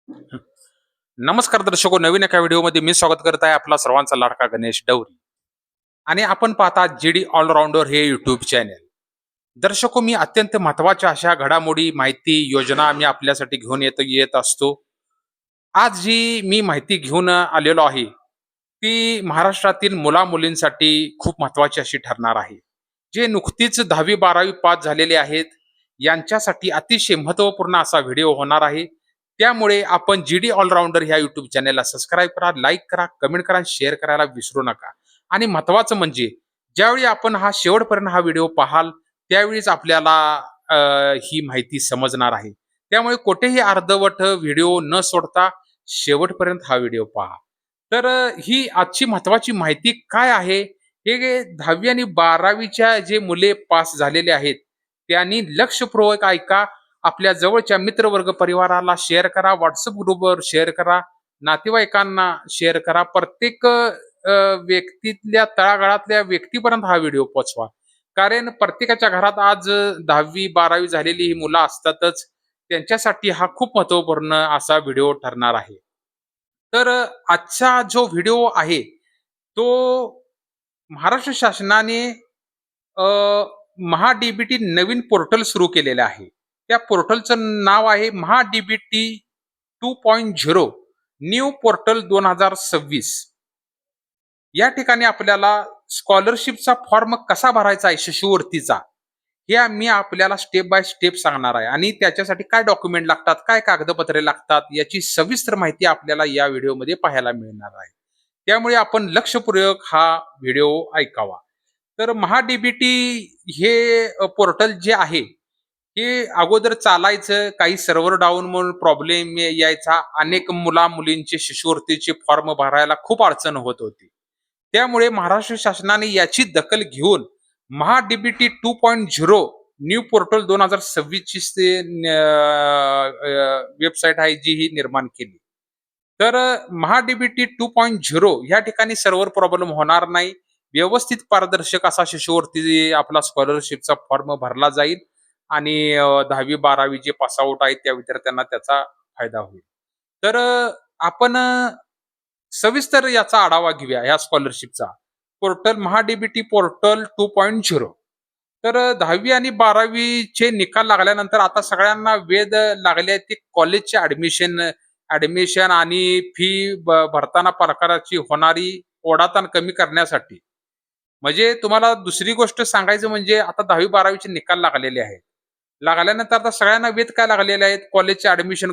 नमस्कार दर्शको, नवीन एका व्हिडिओमध्ये मी स्वागत करत आहे आपला सर्वांचा लाडका गणेश डवरी. आणि आपण पाहता जीडी ऑलराऊंडर हे युट्यूब चॅनेल. दर्शको, मी अत्यंत महत्वाच्या अशा घडामोडी, माहिती, योजना मी आपल्यासाठी घेऊन येत असतो. आज जी मी माहिती घेऊन आलेलो आहे, ती महाराष्ट्रातील मुला-मुलींसाठी खूप महत्वाची अशी ठरणार आहे. जे नुकतीच 10वी-12वी पास झालेले आहेत, यांच्यासाठी अतिशय महत्त्वपूर्ण असा व्हिडिओ होणार आहे. त्यामुळे आपण जीडी ऑलराउंडर ह्या YouTube चॅनेलला सबस्क्राईब करा, लाईक करा, कमेंट करा, शेअर करायला विसरू नका. आणि महत्त्वाचं म्हणजे ज्यावेळी आपण हा शेवटपर्यंत हा व्हिडिओ पाहाल, त्यावेळीच आपल्याला ही माहिती समजणार आहे. त्यामुळे कुठेही अर्धवट व्हिडिओ न सोडता शेवटपर्यंत हा व्हिडिओ पहा. तर ही आजची महत्त्वाची माहिती काय आहे, हे 10वी आणि 12वीच्या जे मुले पास झालेले आहेत, त्यांनी लक्षपूर्वक ऐका. आपल्या जवळच्या मित्रवर्ग परिवाराला शेअर करा, WhatsApp ग्रुपवर शेअर करा, नातेवाईकांना शेअर करा. प्रत्येक व्यक्तीतल्या तळागाळातल्या व्यक्तीपर्यंत हा व्हिडिओ पोहोचवा. कारण प्रत्येकाच्या घरात आज 10वी-12वी झालेली ही मुलं असतातच. त्यांच्यासाठी हा खूप महत्त्वपूर्ण असा व्हिडिओ ठरणार आहे. तर आजचा जो व्हिडिओ आहे, तो महाराष्ट्र शासनाने अ, महा-डी-बी-टी नवीन पोर्टल सुरू केलेलं आहे. त्या पोर्टलचं नाव आहे महा-डी-बी-टी 2.0 न्यू पोर्टल 2026. या ठिकाणी आपल्याला स्कॉलरशिपचा फॉर्म कसा भरायचा आहे शिष्यवृत्तीचा, हे मी आपल्याला स्टेप बाय स्टेप सांगणार आहे. आणि त्याच्यासाठी काय डॉक्युमेंट लागतात, काय कागदपत्रे लागतात, याची सविस्तर माहिती आपल्याला या व्हिडिओमध्ये पाहायला मिळणार आहे. त्यामुळे आपण लक्षपूर्वक हा व्हिडिओ ऐकावा. तर महा-डी-बी-टी हे पोर्टल जे आहे, हे अगोदर चालायचं, काही सर्व्हर डाऊन म्हणून प्रॉब्लेम यायचा. अनेक मुला-मुलींचे शिष्यवृत्तीचे फॉर्म भरायला खूप अडचण होत होती. त्यामुळे महाराष्ट्र शासनाने याची दखल घेऊन महा-डी-बी-टी 2.0 न्यू पोर्टल 2026 ची वेबसाईट आहे, जी ही निर्माण केली. तर महा-डी-बी-टी 2.0 ह्या ठिकाणी सर्व्हर प्रॉब्लेम होणार नाही. व्यवस्थित पारदर्शक असा शिष्यवृत्ती आपला स्कॉलरशिपचा फॉर्म भरला जाईल. आणि 10वी-12वी जे पास आउट आहेत त्या विद्यार्थ्यांना त्याचा फायदा होईल. तर आपण सविस्तर याचा आढावा घेऊया या स्कॉलरशिपचा. Portal महा-डी-बी-टी portal 2.0. तर 10वी आणि 12वीचे निकाल लागल्यानंतर आता सगळ्यांना वेध लागले आहेत, की कॉलेजचे ॲडमिशन ॲडमिशन आणि फी भरताना प्रकाराची होणारी ओढाताण कमी करण्यासाठी. म्हणजे तुम्हाला दुसरी गोष्ट सांगायचं म्हणजे आता 10वी-12वीचे निकाल लागलेले आहेत. लागल्यानंतर आता सगळ्यांना वेध काय लागलेले आहेत, कॉलेजचे ॲडमिशन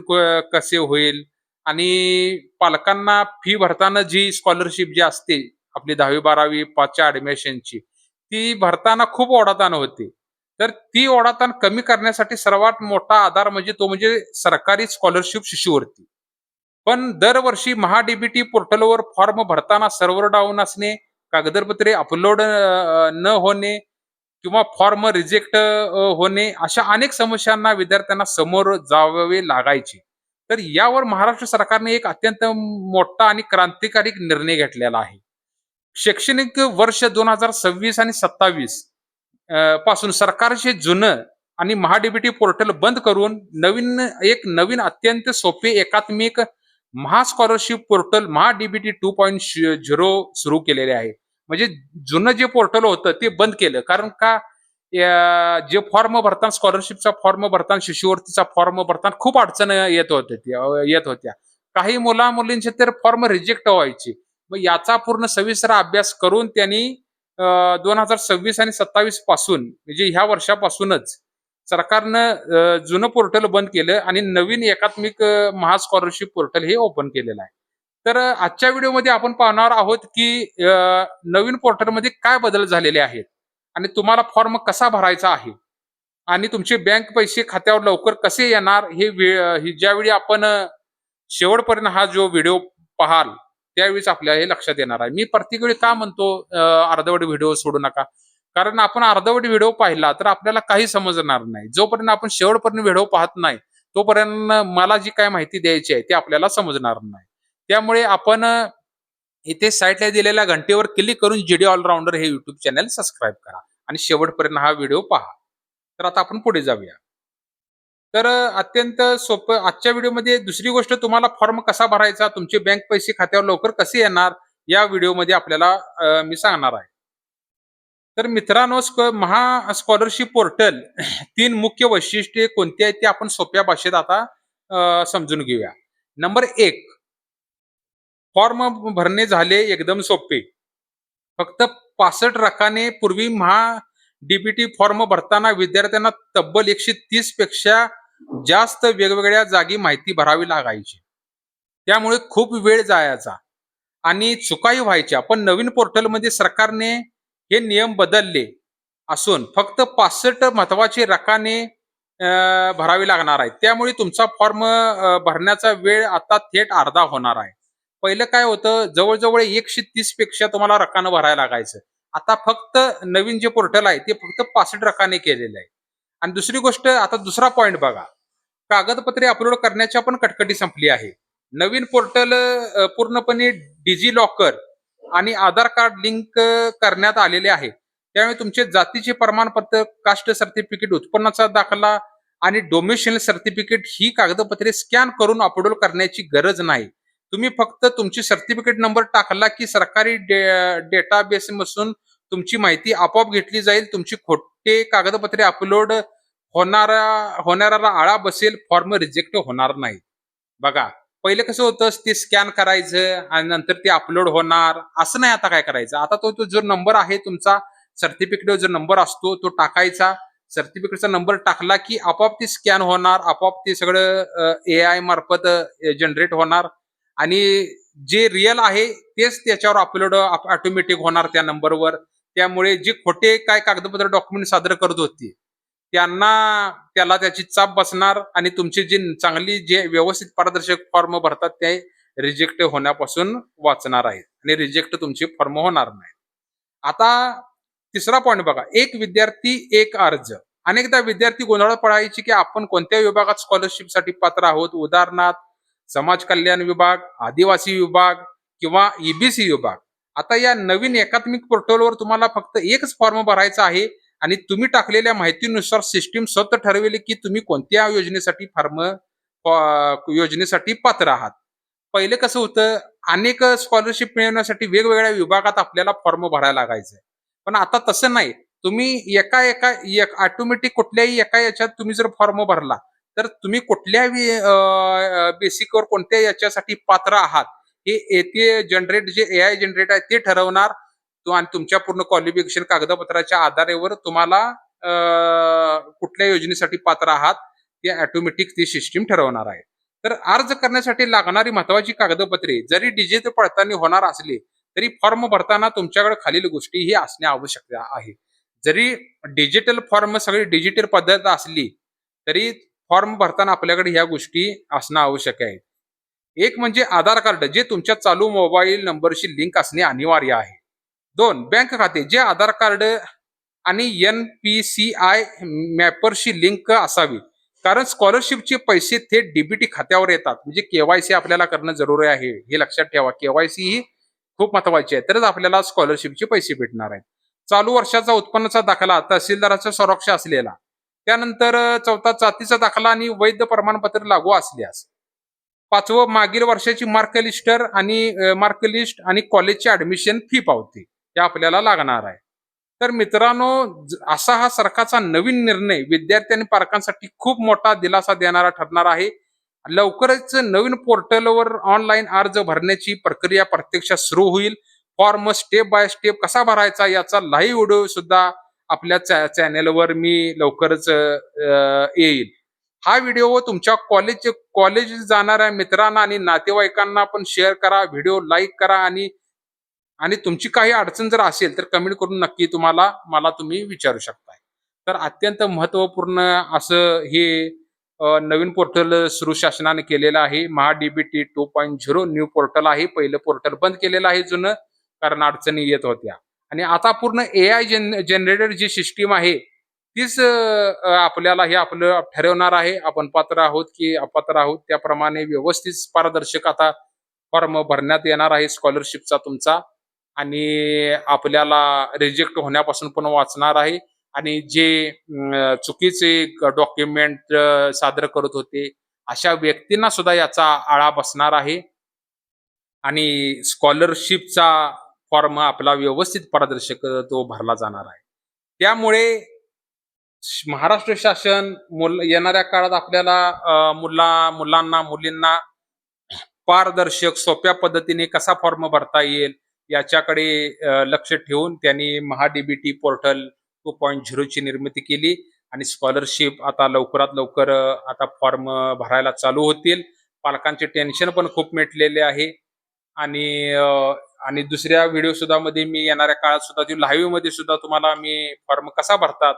कसे होईल आणि पालकांना फी भरताना जी स्कॉलरशिप जी असते, आपली 10वी-12वी पासच्या ॲडमिशनची, ती भरताना खूप ओढाताण होते. तर ती ओढाताण कमी करण्यासाठी सर्वात मोठा आधार म्हणजे तो म्हणजे सरकारी स्कॉलरशिप शिष्यवृत्ती. पण दरवर्षी महा-डी-बी-टी पोर्टलवर फॉर्म भरताना सर्व्हर डाऊन असणे, कागदपत्रे अपलोड न होणे किंवा फॉर्म रिजेक्ट होणे, अशा अनेक समस्यांना विद्यार्थ्यांना समोर जावे लागायचे. तर यावर महाराष्ट्र सरकारने एक अत्यंत मोठा आणि क्रांतिकारी निर्णय घेतलेला आहे. शैक्षणिक वर्ष 2026 आणि 27 पासून सरकारचे जुनं आणि महा-डी-बी-टी पोर्टल बंद करून नवीन अत्यंत सोपे एकात्मिक स्कॉलरशिप पोर्टल महा-डी-बी-टी 2.0 सुरू केलेले आहे. म्हणजे जुनं जे पोर्टल होतं ते बंद केलं. कारण का, जे फॉर्म भरताना स्कॉलरशिपचा फॉर्म भरताना, शिष्यवृत्तीचा फॉर्म भरताना खूप अडचण येत होत्या. काही मुला-मुलींचे तर फॉर्म रिजेक्ट व्हायचे. मग याचा पूर्ण सविस्तर अभ्यास करून त्यांनी 2026 आणि 27 पासून म्हणजे ह्या वर्षापासूनच सरकारनं जुनं पोर्टल बंद केलं आणि नवीन एकात्मिक स्कॉलरशिप पोर्टल हे ओपन केलेलं आहे. तर आजच्या व्हिडिओमध्ये आपण पाहणार आहोत, की नवीन पोर्टलमध्ये काय बदल झालेले आहेत आणि तुम्हाला फॉर्म कसा भरायचा आहे आणि तुमचे बँक पैसे खात्यावर लवकर कसे येणार, हे ज्यावेळी आपण शेवटपर्यंत हा जो व्हिडिओ पाहाल, त्यावेळीच आपल्याला हे लक्षात येणार आहे. मी प्रत्येक वेळी का म्हणतो अर्धवट व्हिडिओ सोडू नका. कारण आपण अर्धवट व्हिडिओ पाहिला तर आपल्याला काही समजणार नाही. जोपर्यंत आपण शेवटपर्यंत व्हिडिओ पाहत नाही, तोपर्यंत मला जी काय माहिती द्यायची आहे, ती आपल्याला समजणार नाही. त्यामुळे आपण इथे साईडला दिलेल्या घंटेवर क्लिक करून जीडी ऑलराउंडर हे YouTube चॅनल सबस्क्राईब करा आणि शेवटपर्यंत हा व्हिडिओ पहा. तर आता आपण पुढे जाऊया. तर अत्यंत सोपं आजच्या व्हिडिओमध्ये दुसरी गोष्ट तुम्हाला फॉर्म कसा भरायचा, तुमचे बँक पैसे खात्यावर लवकर कसे येणार, या व्हिडिओमध्ये आपल्याला मी सांगणार आहे. तर मित्रांनो, महा स्कॉलरशिप पोर्टल 3 मुख्य वैशिष्ट्ये कोणती आहेत ते आपण सोप्या भाषेत आता समजून घेऊया. नंबर 1, फॉर्म भरणे झाले एकदम सोपे. फक्त 65 रकाने पूर्वी डी फॉर्म भरताना विद्यार्थ्यांना तब्बल 130 पेक्षा जास्त वेगवेगळ्या जागी माहिती भरावी लागायची. त्यामुळे खूप वेळ जायचा आणि चुकाही व्हायच्या. पण नवीन पोर्टलमध्ये सरकारने हे नियम बदलले असून फक्त 65 महत्वाचे रकाने भरावे लागणार आहेत. त्यामुळे तुमचा फॉर्म भरण्याचा वेळ आता थेट अर्धा होणार आहे. पहिलं काय होतं, जवळ-जवळ 130 पेक्षा तुम्हाला रकानं भरायला लागायचं. आता फक्त नवीन जे पोर्टल आहे ते फक्त 65 रकाने केलेलं आहे. आणि दुसरी गोष्ट, आता दुसरा पॉइंट बघा. कागदपत्रे अपलोड करण्याच्या पण कटकटी संपली आहे. नवीन पोर्टल पूर्णपणे डिजिलॉकर आणि आधार कार्ड लिंक करण्यात आलेले आहे. त्यामुळे तुमचे जातीचे प्रमाणपत्र, कास्ट सर्टिफिकेट, उत्पन्नाचा दाखला आणि डोमेशियल सर्टिफिकेट ही कागदपत्रे स्कॅन करून अपलोड करण्याची गरज नाही. तुम्ही फक्त तुमची सर्टिफिकेट नंबर टाकला की सरकारी डेटाबेसमधून तुमची माहिती आपोआप घेतली जाईल. तुमची खोटे कागदपत्रे अपलोड होणाऱ्याला आळा बसेल, फॉर्म रिजेक्ट होणार नाही. बघा, पहिले कसं होतं, ते स्कॅन करायचं आणि नंतर ते अपलोड होणार, असं नाही. आता काय करायचं, आता तो जो नंबर आहे तुमचा, सर्टिफिकेट जो नंबर असतो तो टाकायचा. सर्टिफिकेटचा नंबर टाकला की आपोआप ते स्कॅन होणार, आपोआप ते सगळं AI मार्फत जनरेट होणार आणि जे रिअल आहे तेच त्याच्यावर अपलोड ऑटोमॅटिक होणार त्या नंबरवर. त्यामुळे जे खोटे काय कागदपत्र डॉक्युमेंट सादर करत होते त्याला त्याची चाप बसणार आणि तुमची जी चांगली जे व्यवस्थित पारदर्शक फॉर्म भरतात ते रिजेक्ट होण्यापासून वाचणार आहेत आणि रिजेक्ट तुमचे फॉर्म होणार नाही. आता तिसरा पॉइंट बघा, एक विद्यार्थी एक अर्ज. अनेकदा विद्यार्थी गोंधळात पडायची की आपण कोणत्या विभागात स्कॉलरशिपसाठी पात्र आहोत. उदाहरणार्थ समाज कल्याण विभाग, आदिवासी विभाग किंवा EBC विभाग. आता या नवीन एकात्मिक पोर्टलवर तुम्हाला फक्त एकच फॉर्म भरायचा आहे आणि तुम्ही टाकलेल्या माहितीनुसार सिस्टीम स्वतः ठरवेल की तुम्ही कोणत्या योजनेसाठी पात्र आहात. पहिले कसं होतं, अनेक स्कॉलरशिप मिळवण्यासाठी वेगवेगळ्या विभागात आपल्याला फॉर्म भरायला लागायचे. पण आता तसं नाही. तुम्ही ऑटोमॅटिक कुठल्याही एका याच्यात तुम्ही जर फॉर्म भरला, तर तुम्ही कुठल्या बेसिकवर कोणत्या याच्यासाठी पात्र आहात, हे ते जनरेट जे AI जनरेट आहे ते ठरवणार. आणि तुमच्या पूर्ण क्वालिफिकेशन कागदपत्राच्या आधारावर तुम्हाला कुठल्या योजनेसाठी पात्र आहात ते ऑटोमॅटिक ती सिस्टीम ठरवणार आहे. तर अर्ज करण्यासाठी लागणारी महत्वाची कागदपत्रे जरी डिजिटल पडताळणी होणार असली तरी फॉर्म भरताना तुमच्याकडे खालील गोष्टी ही असणे आवश्यक आहे. जरी डिजिटल फॉर्म सगळी डिजिटल पद्धत असली तरी फॉर्म भरताना आपल्याकडे ह्या गोष्टी असणं आवश्यक आहे. एक म्हणजे आधार कार्ड, जे तुमच्या चालू मोबाईल नंबरशी लिंक असणे अनिवार्य आहे. 2, बँक खाते, जे आधार कार्ड आणि NPCI मॅपरशी लिंक असावी. कारण स्कॉलरशिपचे पैसे थेट DBT खात्यावर येतात. म्हणजे KYC आपल्याला करणं जरुरी आहे. हे लक्षात ठेवा. KYC ही खूप महत्वाची आहे. तरच आपल्याला स्कॉलरशिपचे पैसे भेटणार आहेत. चालू वर्षाचा उत्पन्नाचा दाखला, तहसीलदाराचा स्वरूप असलेला. त्यानंतर 4था जातीचा दाखला आणि वैध प्रमाणपत्र लागू असल्यास. 5वं मागील वर्षाची मार्कलिस्ट आणि कॉलेजची ऍडमिशन फी पावती हे आपल्याला लागणार आहे. तर मित्रांनो, असा हा सरकारचा नवीन निर्णय विद्यार्थी आणि पालकांसाठी खूप मोठा दिलासा देणारा ठरणार आहे. लवकरच नवीन पोर्टलवर ऑनलाईन अर्ज भरण्याची प्रक्रिया प्रत्यक्षात सुरू होईल. फॉर्म स्टेप बाय स्टेप कसा भरायचा याचा लाईव्ह व्हिडिओ सुद्धा आपल्या चॅनेलवर मी लवकरच येईल. हा व्हिडिओ तुमच्या कॉलेज जाणाऱ्या मित्रांना आणि नातेवाईकांना पण शेअर करा. व्हिडिओ लाईक करा आणि आणि तुमची काही अडचण जर असेल तर कमेंट करून नक्की मला तुम्ही विचारू शकताय. तर अत्यंत महत्वपूर्ण असं हे नवीन पोर्टल सुरू शासनाने केलेलं आहे. DBT 2.0 न्यू पोर्टल आहे. पहिलं पोर्टल बंद केलेलं आहे जुनं, कारण अडचणी येत होत्या. आणि आता पूर्ण AI जनरेटेड जी सिस्टीम आहे तीच आपल्याला हे आपलं ठरवणार आहे. आपण पात्र आहोत की अपात्र आहोत, त्याप्रमाणे व्यवस्थित पारदर्शक आता फॉर्म भरण्यात येणार आहे स्कॉलरशिपचा तुमचा आणि आपल्याला रिजेक्ट होण्यापासून पण वाचणार आहे आणि जे चुकीचे डॉक्युमेंट सादर करत होते, अशा व्यक्तींना सुद्धा याचा आळा बसणार आहे आणि स्कॉलरशिपचा फॉर्म आपला व्यवस्थित पारदर्शक तो भरला जाणार आहे. त्यामुळे महाराष्ट्र शासन येणाऱ्या काळात आपल्याला मुलांना, मुलींना पारदर्शक, सोप्या पद्धतीने कसा फॉर्म भरता येईल याच्याकडे लक्ष ठेवून त्यांनी महा-डी-बी-टी पोर्टल 2.0 ची निर्मिती केली आणि स्कॉलरशिप आता लवकरात लवकर आता फॉर्म भरायला चालू होतील. पालकांचे टेन्शन पण खूप मिटलेले आहे आणि आणि दुसऱ्या व्हिडिओ सुद्धा मध्ये मी येणाऱ्या काळात सुद्धा लाईव्ह मध्ये सुद्धा तुम्हाला मी फॉर्म कसा भरतात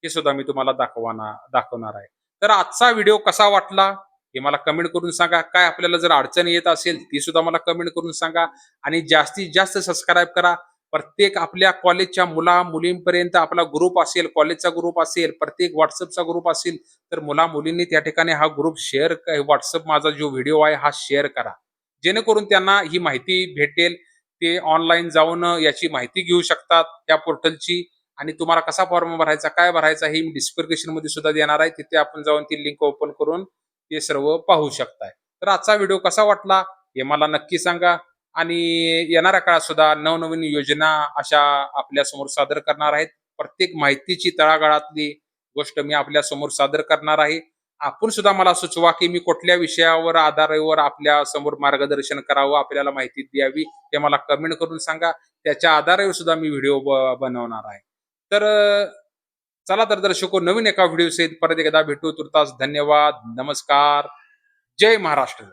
हे सुद्धा मी तुम्हाला दाखवणार आहे. तर आजचा व्हिडिओ कसा वाटला हे मला कमेंट करून सांगा. काय आपल्याला जर अडचण येत असेल ती सुद्धा मला कमेंट करून सांगा आणि जास्तीत जास्त सबस्क्राईब करा. प्रत्येक आपल्या कॉलेजच्या मुलींपर्यंत आपला ग्रुप असेल, कॉलेजचा ग्रुप असेल, प्रत्येक व्हॉट्सअपचा ग्रुप असेल, तर मुलींनी त्या ठिकाणी हा ग्रुप शेअर, व्हॉट्सअप माझा जो व्हिडिओ आहे हा शेअर करा, जेणेकरून त्यांना ही माहिती भेटेल. ते ऑनलाईन जाऊन याची माहिती घेऊ शकतात त्या पोर्टलची आणि तुम्हाला कसा फॉर्म भरायचा, काय भरायचा हे मी डिस्क्रिप्शन मध्ये सुद्धा देणार आहे. तिथे आपण जाऊन ती लिंक ओपन करून ते सर्व पाहू शकताय. तर आजचा व्हिडिओ कसा वाटला हे मला नक्की सांगा आणि येणाऱ्या काळात सुद्धा नवनवीन योजना अशा आपल्या समोर सादर करणार आहेत. प्रत्येक माहितीची तळागाळातली गोष्ट मी आपल्या समोर सादर करणार आहे. आपण सुद्धा मला सुचवा की मी कुठल्या विषयावर आधारावर आपल्या समोर मार्गदर्शन करावं, आपल्याला माहिती द्यावी, ते मला कमेंट करून सांगा. त्याच्या आधारावर सुद्धा मी व्हिडिओ बनवणार आहे. तर चला तर दर्शको, नवीन एका व्हिडिओ सहित परत एकदा भेटू. तुर्तास धन्यवाद, नमस्कार, जय महाराष्ट्र.